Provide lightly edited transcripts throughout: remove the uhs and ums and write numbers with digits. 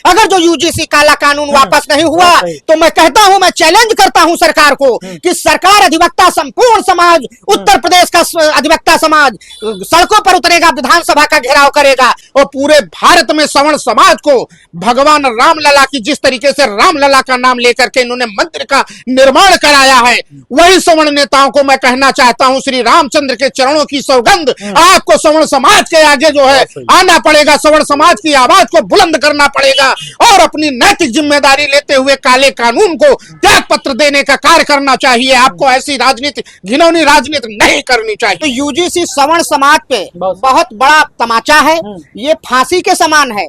अगर जो यूजीसी काला कानून वापस नहीं हुआ तो मैं कहता हूं, मैं चैलेंज करता हूं सरकार को कि सरकार अधिवक्ता संपूर्ण समाज, उत्तर प्रदेश का अधिवक्ता समाज सड़कों पर उतरेगा, विधानसभा का घेराव करेगा और पूरे भारत में सवर्ण समाज को भगवान रामलला की, जिस तरीके से रामलला का नाम लेकर के इन्होंने मंदिर का निर्माण कराया है, वही सवर्ण नेताओं को मैं कहना चाहता हूं, श्री रामचंद्र के चरणों की सौगंध आपको सवर्ण समाज के आगे जो है आना पड़ेगा, सवर्ण समाज की आवाज को बुलंद करना पड़ेगा और अपनी नैतिक जिम्मेदारी लेते हुए काले कानून को त्याग पत्र देने का कार्य करना चाहिए। आपको ऐसी राजनीति, घिनौनी राजनीति नहीं करनी चाहिए। तो यूजीसी सवर्ण समाज पे बहुत बड़ा तमाचा है, ये फांसी के समान है।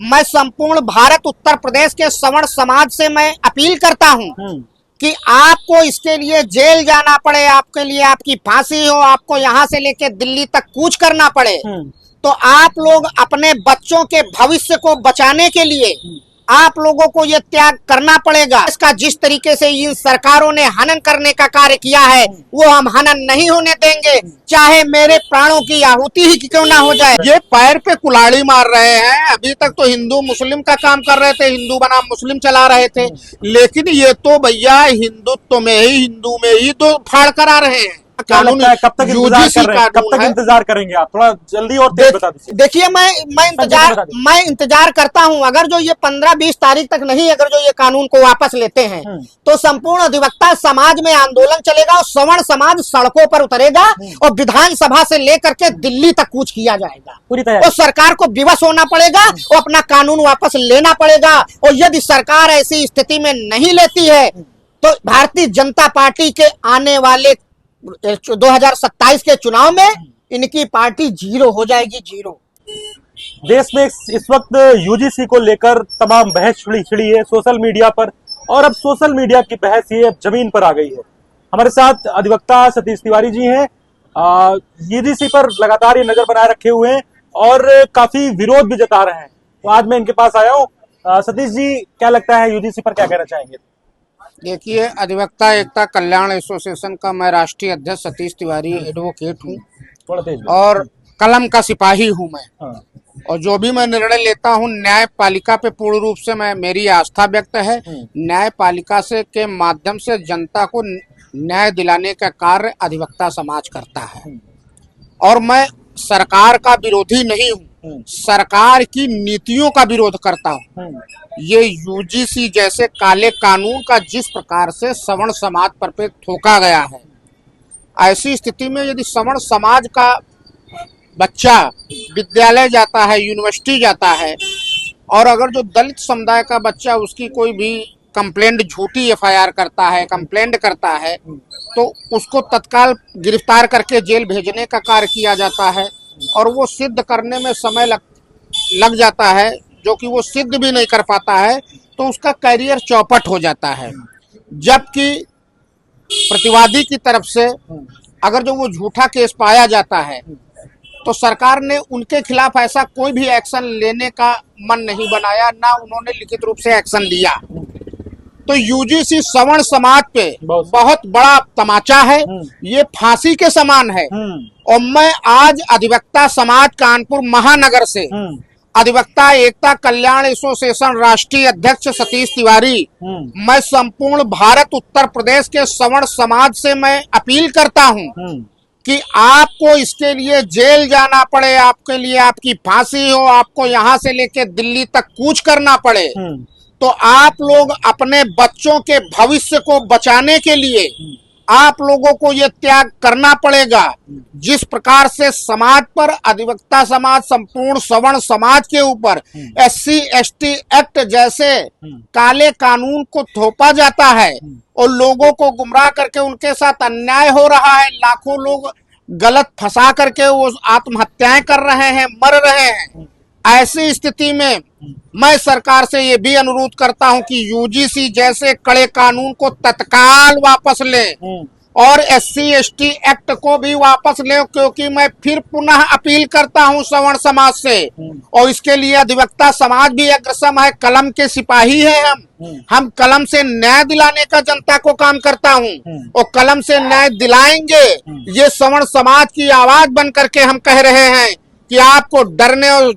मैं संपूर्ण भारत, उत्तर प्रदेश के सवर्ण समाज से मैं अपील करता हूं कि आपको इसके लिए जेल जाना पड़े, आपके लिए आपकी फांसी हो, आपको यहाँ से लेके दिल्ली तक कूच करना पड़े, तो आप लोग अपने बच्चों के भविष्य को बचाने के लिए आप लोगों को ये त्याग करना पड़ेगा। इसका जिस तरीके से इन सरकारों ने हनन करने का कार्य किया है, वो हम हनन नहीं होने देंगे, चाहे मेरे प्राणों की आहुति ही क्यों ना हो जाए। ये पैर पे कुल्हाड़ी मार रहे हैं। अभी तक तो हिंदू मुस्लिम का काम कर रहे थे, हिंदू बनाम मुस्लिम चला रहे थे, लेकिन ये तो भैया हिंदुत्व में ही, हिंदू में ही तो फाड़ करा रहे हैं। कानून कब तक इंतजार कर रहे हैं? कब तक इंतजार करेंगे आप? थोड़ा जल्दी और तेज बता दीजिए। देखिए, मैं इंतजार करता हूं। अगर जो ये 15-20 तारीख तक नहीं, अगर जो ये कानून को वापस लेते हैं तो संपूर्ण अधिवक्ता समाज में आंदोलन चलेगा और सवर्ण समाज सड़कों पर उतरेगा और विधानसभा से लेकर के दिल्ली तक कूच किया जाएगा। पूरी तरह और सरकार को विवश होना पड़ेगा और अपना कानून वापस लेना पड़ेगा। और यदि सरकार ऐसी स्थिति में नहीं लेती है तो भारतीय जनता पार्टी के आने वाले 2027 के चुनाव में इनकी पार्टी जीरो हो जाएगी, जीरो। देश में इस वक्त यूजीसी को लेकर तमाम बहस छिड़ी है सोशल मीडिया पर, और अब सोशल मीडिया की बहस ये अब जमीन पर आ गई है। हमारे साथ अधिवक्ता सतीश तिवारी जी हैं, यूजीसी पर लगातार ये नजर बनाए रखे हुए हैं और काफी विरोध भी जता रहे हैं। तो आज मैं इनके पास आया हूँ। सतीश जी, क्या लगता है यूजीसी पर क्या कहना चाहेंगे? देखिए, अधिवक्ता एकता कल्याण एसोसिएशन का मैं राष्ट्रीय अध्यक्ष सतीश तिवारी एडवोकेट हूँ और कलम का सिपाही हूँ मैं। और जो भी मैं निर्णय लेता हूँ न्यायपालिका पे पूर्ण रूप से मेरी आस्था व्यक्त है। न्यायपालिका से के माध्यम से जनता को न्याय दिलाने का कार्य अधिवक्ता समाज करता है और मैं सरकार का विरोधी नहीं हूँ, सरकार की नीतियों का विरोध करता हूँ। ये यूजीसी जैसे काले कानून का जिस प्रकार से सवर्ण समाज पर थोका गया है, ऐसी स्थिति में यदि सवर्ण समाज का बच्चा विद्यालय जाता है, यूनिवर्सिटी जाता है और अगर जो दलित समुदाय का बच्चा उसकी कोई भी कंप्लेंट, झूठी एफआईआर करता है, कंप्लेंट करता है, तो उसको तत्काल गिरफ्तार करके जेल भेजने का कार्य किया जाता है और वो सिद्ध करने में समय लग जाता है, जो कि वो सिद्ध भी नहीं कर पाता है, तो उसका करियर चौपट हो जाता है। जबकि प्रतिवादी की तरफ से अगर जो वो झूठा केस पाया जाता है तो सरकार ने उनके खिलाफ ऐसा कोई भी एक्शन लेने का मन नहीं बनाया, ना उन्होंने लिखित रूप से एक्शन लिया। तो यूजीसी सवर्ण समाज पे बहुत बड़ा तमाचा है, ये फांसी के समान है। और मैं आज अधिवक्ता समाज कानपुर महानगर से अधिवक्ता एकता कल्याण एसोसिएशन राष्ट्रीय अध्यक्ष सतीश तिवारी, मैं संपूर्ण भारत, उत्तर प्रदेश के सवर्ण समाज से मैं अपील करता हूं कि आपको इसके लिए जेल जाना पड़े, आपके लिए आपकी फांसी हो, आपको यहां से लेके दिल्ली तक कूच करना पड़े, तो आप लोग अपने बच्चों के भविष्य को बचाने के लिए आप लोगों को ये त्याग करना पड़ेगा। जिस प्रकार से समाज पर, अधिवक्ता समाज, संपूर्ण सवर्ण समाज के ऊपर SC/ST एक्ट जैसे काले कानून को थोपा जाता है और लोगों को गुमराह करके उनके साथ अन्याय हो रहा है, लाखों लोग गलत फंसा करके वो आत्महत्याएं कर रहे हैं, मर रहे हैं, ऐसी स्थिति में मैं सरकार से ये भी अनुरोध करता हूं कि यूजीसी जैसे कड़े कानून को तत्काल वापस ले और SC/ST एक्ट को भी वापस ले, क्योंकि मैं फिर पुनः अपील करता हूं सवर्ण समाज से, और इसके लिए अधिवक्ता समाज भी अग्रसर है, कलम के सिपाही हैं हम कलम से न्याय दिलाने का जनता को काम करता हूं और कलम से न्याय दिलाएंगे। ये सवर्ण समाज की आवाज बन करके हम कह रहे हैं कि आपको डरने और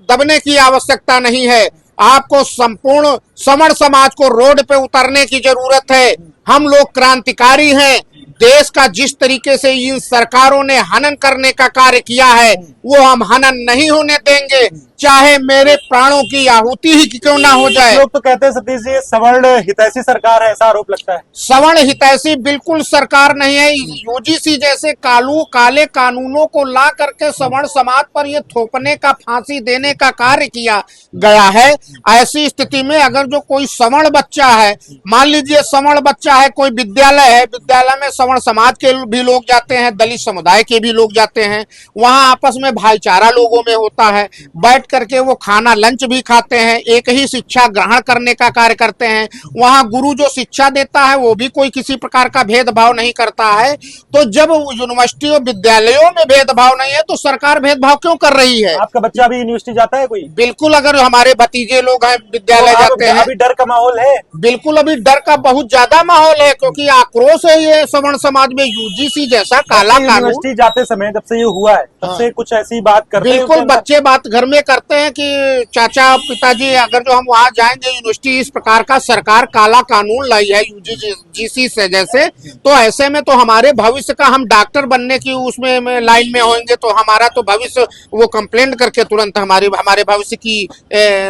दबने की आवश्यकता नहीं है। आपको संपूर्ण सवर्ण समाज को रोड पे उतरने की जरूरत है। हम लोग क्रांतिकारी हैं। देश का जिस तरीके से इन सरकारों ने हनन करने का कार्य किया है वो हम हनन नहीं होने देंगे, चाहे मेरे प्राणों की आहुति ही क्यों ना हो जाए। लोग तो कहते हैं सतीश जी सवर्ण हितैषी सरकार है, ऐसा आरोप लगता है। सवर्ण हितैषी बिल्कुल सरकार नहीं है। यूजीसी जैसे काले कानूनों को ला करके सवर्ण समाज पर ये थोपने का, फांसी देने का कार्य किया गया है। ऐसी स्थिति में अगर जो कोई सवर्ण बच्चा है, मान लीजिए सवर्ण बच्चा है, कोई विद्यालय है, विद्यालय में सवर्ण समाज के भी लोग जाते हैं, दलित समुदाय के भी लोग जाते हैं, वहां आपस में भाईचारा लोगों में होता है, बैठ करके वो खाना लंच भी खाते हैं, एक ही शिक्षा ग्रहण करने का कार्य करते हैं। वहां गुरु जो शिक्षा देता है वो भी कोई किसी प्रकार का भेदभाव नहीं करता है। तो जब यूनिवर्सिटी और विद्यालयों में भेदभाव नहीं है तो सरकार भेदभाव क्यों कर रही है? आपका बच्चा अभी यूनिवर्सिटी जाता है कोई? बिल्कुल, अगर हमारे भतीजे लोग हैं विद्यालय जाते हैं। अभी डर का माहौल है? बिल्कुल, अभी डर का बहुत ज्यादा माहौल है, क्योंकि आक्रोश है ये सवर्ण समाज में। यूजीसी जैसा काला कानून यूनिवर्सिटी जाते समय जब से ये हुआ है तब से कुछ ऐसी बात करते हैं? बिल्कुल, बच्चे बात घर में करते हैं कि चाचा पिताजी अगर जो हम वहां जाएंगे यूनिवर्सिटी, इस प्रकार का सरकार काला कानून लाई है यूजीसी से जैसे, तो ऐसे में तो हमारे भविष्य का, हम डॉक्टर बनने की उसमें लाइन में होंगे तो हमारा तो भविष्य वो कंप्लेंट करके तुरंत हमारे भविष्य की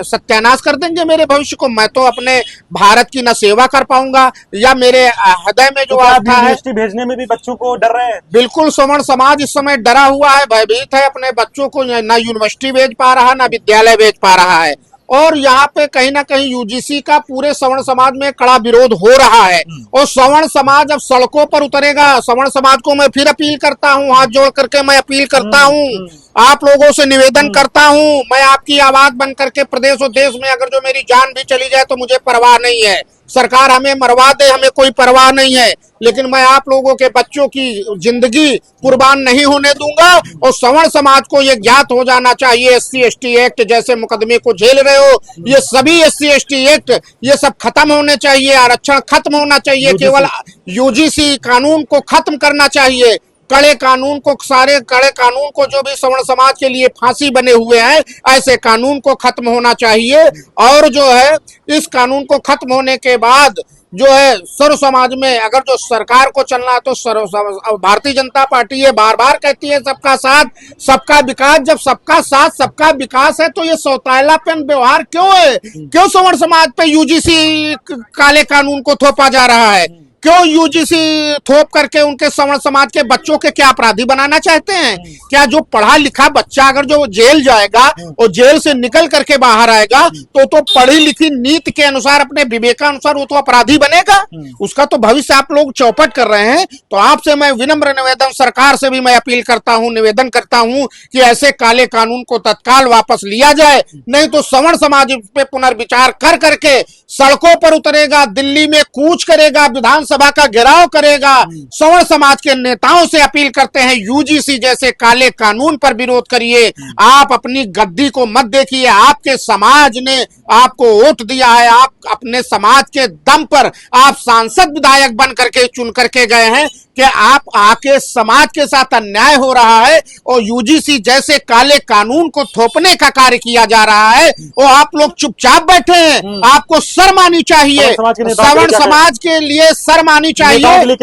सत्यानाश कर देंगे मेरे भविष्य को। मैं तो अपने भारत की न सेवा कर पाऊंगा या मेरे हृदय में जो आस्था है। यूनिवर्सिटी भेजने में भी बच्चों को डर रहे हैं? बिल्कुल, सवर्ण समाज इस समय डरा हुआ है, भयभीत है। अपने बच्चों को ना यूनिवर्सिटी भेज पा रहा, ना विद्यालय भेज पा रहा है। और यहाँ पे कहीं ना कहीं यूजीसी का पूरे सवर्ण समाज में कड़ा विरोध हो रहा है। और सवर्ण समाज अब सड़कों पर उतरेगा। सवर्ण समाज को मैं फिर अपील करता हूँ, हाथ जोड़ करके मैं अपील करता हूँ, आप लोगों से निवेदन करता हूँ, मैं आपकी आवाज बन करके प्रदेश और देश में अगर जो मेरी जान भी चली जाए तो मुझे परवाह नहीं है। सरकार हमें मरवा दे, हमें कोई परवाह नहीं है, लेकिन मैं आप लोगों के बच्चों की जिंदगी कुर्बान नहीं होने दूंगा। और सवर्ण समाज को ये ज्ञात हो जाना चाहिए, SC/ST एक्ट जैसे मुकदमे को झेल रहे हो, ये सभी SC/ST एक्ट ये सब खत्म होने चाहिए, आरक्षण खत्म होना चाहिए, केवल यूजीसी कानून को खत्म करना चाहिए। कड़े कानून को, सारे कड़े कानून को, जो भी सवर्ण समाज के लिए फांसी बने हुए हैं, ऐसे कानून को खत्म होना चाहिए। और जो है इस कानून को खत्म होने के बाद जो है सर्व समाज में अगर जो सरकार को चलना है तो भारतीय जनता पार्टी ये बार बार कहती है सबका साथ सबका विकास। जब सबका साथ सबका विकास है तो ये सौतेलापन व्यवहार क्यों है? क्यों सवर्ण समाज पे यूजीसी काले कानून को थोपा जा रहा है? क्यों यूजीसी थोप करके उनके सवर्ण समाज के बच्चों के क्या अपराधी बनाना चाहते हैं? क्या जो पढ़ा लिखा बच्चा अगर जो जेल जाएगा और जेल से निकल करके बाहर आएगा तो पढ़ी लिखी नीति के अनुसार, अपने विवेकानुसार वो तो अपराधी बनेगा? उसका तो भविष्य आप लोग चौपट कर रहे हैं। तो आपसे मैं विनम्र निवेदन, सरकार से भी मैं अपील करता हूं, निवेदन करता हूं कि ऐसे काले कानून को तत्काल वापस लिया जाए, नहीं तो सवर्ण समाज पे पुनर्विचार कर करके सड़कों पर उतरेगा, दिल्ली में कूच करेगा, विधानसभा का घेराव करेगा। सवर्ण समाज के नेताओं से अपील करते हैं, यूजीसी जैसे काले कानून पर विरोध करिए। आप अपनी गद्दी को मत देखिए, आपके समाज ने आपको वोट दिया है, आप अपने समाज के दम पर आप सांसद विधायक बन करके चुन करके गए हैं कि आप आके समाज के साथ अन्याय हो रहा है और यूजीसी जैसे काले कानून को थोपने का कार्य किया जा रहा है और आप लोग चुपचाप बैठे हैं। आपको शर्म आनी चाहिए, सवर्ण समाज के लिए शर्म आनी चाहिए।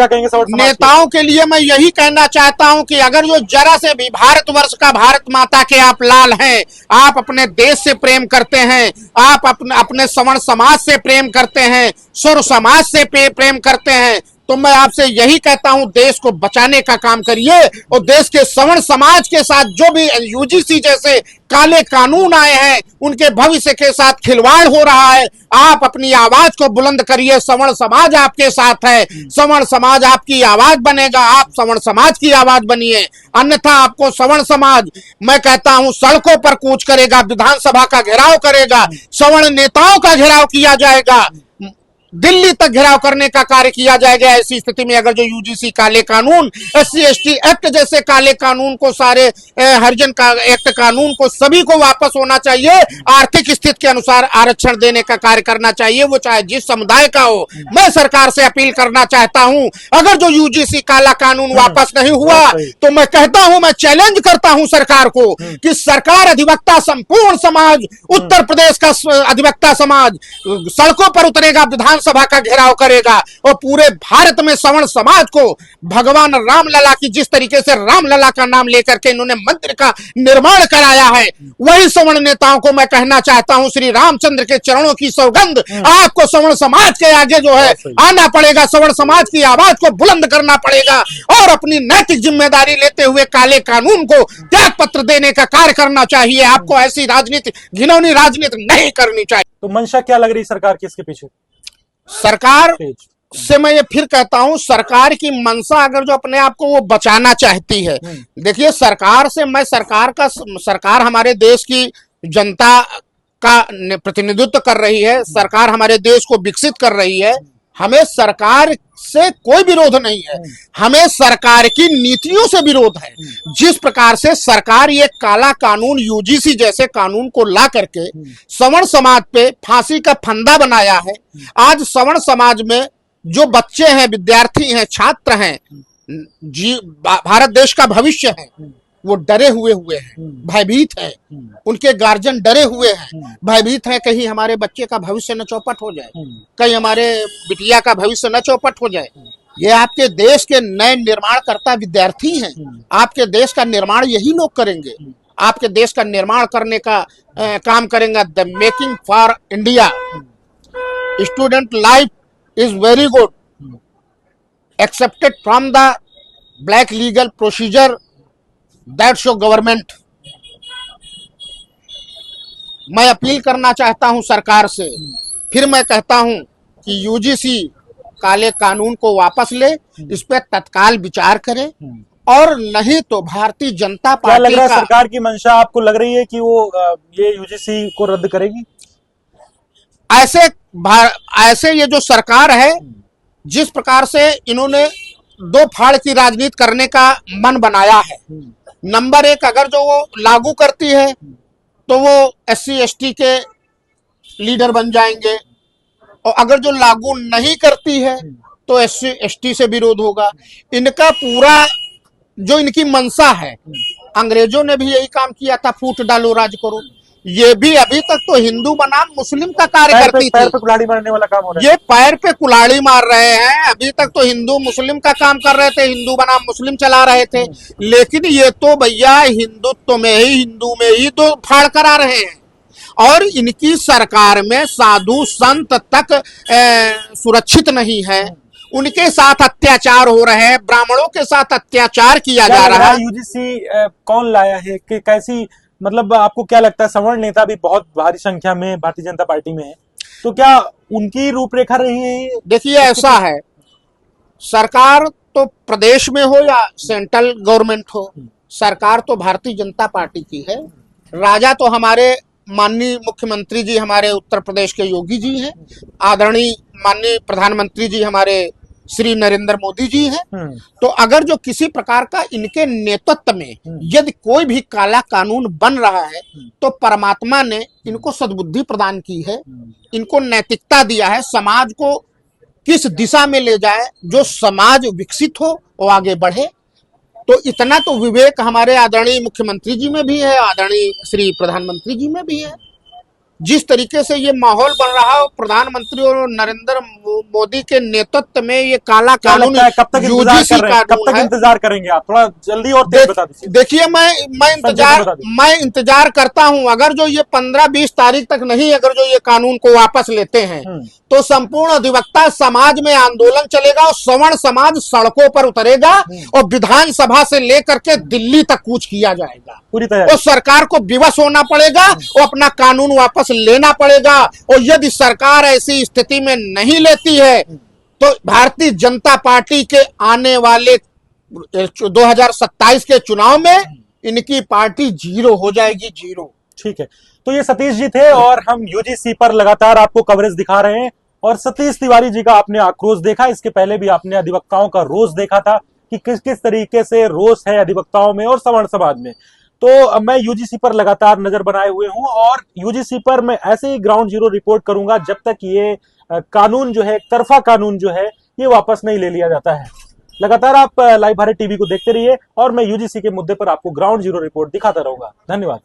नेताओं के लिए मैं यही कहना चाहता हूं कि अगर जो जरा से भी भारतवर्ष का, भारत माता के आप लाल हैं, आप अपने देश से प्रेम करते हैं, आप अपने सवर्ण समाज से प्रेम करते हैं, सर्व समाज से प्रेम करते हैं, तो मैं आपसे यही कहता हूं देश को बचाने का काम करिए। और देश के सवर्ण समाज के साथ जो भी यूजीसी जैसे काले कानून आए हैं उनके भविष्य के साथ खिलवाड़ हो रहा है, आप अपनी आवाज को बुलंद करिए। सवर्ण समाज आपके साथ है, सवर्ण समाज आपकी आवाज बनेगा, आप सवर्ण समाज की आवाज बनिए। अन्यथा आपको सवर्ण समाज, मैं कहता हूं, सड़कों पर कूच करेगा, विधानसभा का घेराव करेगा, सवर्ण नेताओं का घेराव किया जाएगा। दिल्ली तक घेराव करने का कार्य किया जाएगा। ऐसी स्थिति में अगर जो यूजीसी काले कानून, SC ST एक्ट जैसे काले कानून को, सारे हरिजन का एक्ट कानून को, सभी को वापस होना चाहिए। आर्थिक स्थिति के अनुसार आरक्षण देने का कार्य करना चाहिए, वो चाहे जिस समुदाय का हो। मैं सरकार से अपील करना चाहता हूं, अगर जो यूजीसी काला कानून वापस नहीं हुआ तो मैं कहता हूं, मैं चैलेंज करता हूं सरकार को कि सरकार, अधिवक्ता, संपूर्ण समाज, उत्तर प्रदेश का अधिवक्ता समाज सड़कों पर उतरेगा, विधानसभा का घेराव करेगा और पूरे भारत में सवर्ण समाज को भगवान रामलला की, जिस तरीके से रामलला का नाम लेकर के इन्होंने मंदिर का निर्माण कराया है, वही सवर्ण नेताओं को मैं कहना चाहता हूं, श्री रामचंद्र के चरणों की सौगंध, आपको सवर्ण समाज के आगे जो है आना पड़ेगा, सवर्ण समाज की आवाज को बुलंद करना पड़ेगा और अपनी नैतिक जिम्मेदारी लेते हुए काले कानून को त्याग पत्र देने का कार्य करना चाहिए। आपको ऐसी राजनीति, घिनौनी राजनीति नहीं करनी चाहिए। तो मंशा क्या लग रही सरकार की इसके पीछे? सरकार से मैं ये फिर कहता हूं, सरकार की मंशा अगर जो अपने आप को वो बचाना चाहती है, देखिए सरकार से मैं सरकार हमारे देश की जनता का प्रतिनिधित्व कर रही है, सरकार हमारे देश को विकसित कर रही है, हमें सरकार से कोई विरोध नहीं है, हमें सरकार की नीतियों से विरोध है। जिस प्रकार से सरकार ये काला कानून, यूजीसी जैसे कानून को ला करके सवर्ण समाज पे फांसी का फंदा बनाया है, आज सवर्ण समाज में जो बच्चे हैं, विद्यार्थी हैं, छात्र हैं, भारत देश का भविष्य है, वो डरे हुए हैं, भयभीत हैं, उनके गार्जियन डरे हुए हैं, भयभीत हैं, कहीं हमारे बच्चे का भविष्य न चौपट हो जाए, कहीं हमारे बिटिया का भविष्य न चौपट हो जाए। ये आपके देश के नए निर्माणकर्ता विद्यार्थी हैं, आपके देश का निर्माण यही लोग करेंगे, आपके देश का निर्माण करने का काम करेंगे। The making for India, student life is very good, accepted from the black legal procedure that show government. मैं अपील करना चाहता हूं सरकार से, फिर मैं कहता हूं कि यूजीसी काले कानून को वापस ले, इस पे तत्काल विचार करे, और नहीं तो भारतीय जनता पार्टी लग रहा है सरकार की मंशा आपको लग रही है कि वो ये यूजीसी को रद्द करेगी? ऐसे ये जो सरकार है, जिस प्रकार से इन्होंने दो फाड़ की राजनीति करने का मन बनाया है, नंबर एक, अगर जो वो लागू करती है तो वो SC ST के लीडर बन जाएंगे, और अगर जो लागू नहीं करती है तो SC ST से विरोध होगा। इनका पूरा जो इनकी मंशा है, अंग्रेजों ने भी यही काम किया था, फूट डालो राज करो, ये भी अभी तक तो हिंदू बनाम मुस्लिम का कार्य करती थी। पैर पे कुल्हाड़ी मारने वाला काम हो रहा है। ये पैर पे कुल्हाड़ी मार रहे हैं, अभी तक तो हिंदू मुस्लिम का काम कर रहे थे, हिंदू बनाम मुस्लिम चला रहे थे, लेकिन ये तो भैया हिंदुत्व में ही, हिंदू में ही तो फाड़ करा रहे हैं। और इनकी सरकार में साधु संत तक सुरक्षित नहीं है, उनके साथ अत्याचार हो रहे हैं, ब्राह्मणों के साथ अत्याचार किया जा रहा है। यूजीसी कौन लाया है कि कैसी, मतलब आपको क्या लगता है, सवर्ण नेता भी बहुत भारी संख्या में भारतीय जनता पार्टी में है, तो क्या उनकी रूपरेखा रही है? देखिए ऐसा है, सरकार तो प्रदेश में हो या सेंट्रल गवर्नमेंट हो, सरकार तो भारतीय जनता पार्टी की है। राजा तो हमारे माननीय मुख्यमंत्री जी, हमारे उत्तर प्रदेश के योगी जी हैं, आदरणीय माननीय प्रधानमंत्री जी हमारे श्री नरेंद्र मोदी जी हैं। तो अगर जो किसी प्रकार का इनके नेतृत्व में यदि कोई भी काला कानून बन रहा है, तो परमात्मा ने इनको सद्बुद्धि प्रदान की है, इनको नैतिकता दिया है, समाज को किस दिशा में ले जाए, जो समाज विकसित हो वो आगे बढ़े। तो इतना तो विवेक हमारे आदरणीय मुख्यमंत्री जी में भी है, आदरणीय श्री प्रधानमंत्री जी में भी है। जिस तरीके से ये माहौल बन रहा है, प्रधानमंत्री और नरेंद्र मोदी के नेतृत्व में ये काला कानून, कब तक इंतजार करेंगे आप? थोड़ा जल्दी और तेज बता दीजिए। देखिए मैं इंतजार करता हूं, अगर जो ये 15-20 तारीख तक नहीं, अगर जो ये कानून को वापस लेते हैं तो संपूर्ण अधिवक्ता समाज में आंदोलन चलेगा और सवर्ण समाज सड़कों पर उतरेगा और विधानसभा से लेकर के दिल्ली तक कूच किया जाएगा पूरी तरह। और सरकार को विवश होना पड़ेगा और अपना कानून वापस लेना पड़ेगा। और यदि सरकार ऐसी स्थिति में नहीं लेती है तो भारतीय जनता पार्टी के आने वाले 2027 के चुनाव में इनकी पार्टी जीरो हो जाएगी, जीरो। ठीक है, तो ये सतीश जी थे और हम यूजीसी पर लगातार आपको कवरेज दिखा रहे हैं। और सतीश तिवारी जी का आपने आक्रोश देखा। इसके पहले भी आपने अधिवक्ताओं का रोष देखा था कि किस किस तरीके से रोष है अधिवक्ताओं में और सवर्ण समाज में। तो मैं यूजीसी पर लगातार नजर बनाए हुए हूं और यूजीसी पर मैं ऐसे ही ग्राउंड जीरो रिपोर्ट करूंगा जब तक ये कानून जो है, एक तरफा कानून जो है, ये वापस नहीं ले लिया जाता है। लगातार आप लाइव भारत टीवी को देखते रहिए और मैं यूजीसी के मुद्दे पर आपको ग्राउंड जीरो रिपोर्ट दिखाता रहूंगा। धन्यवाद।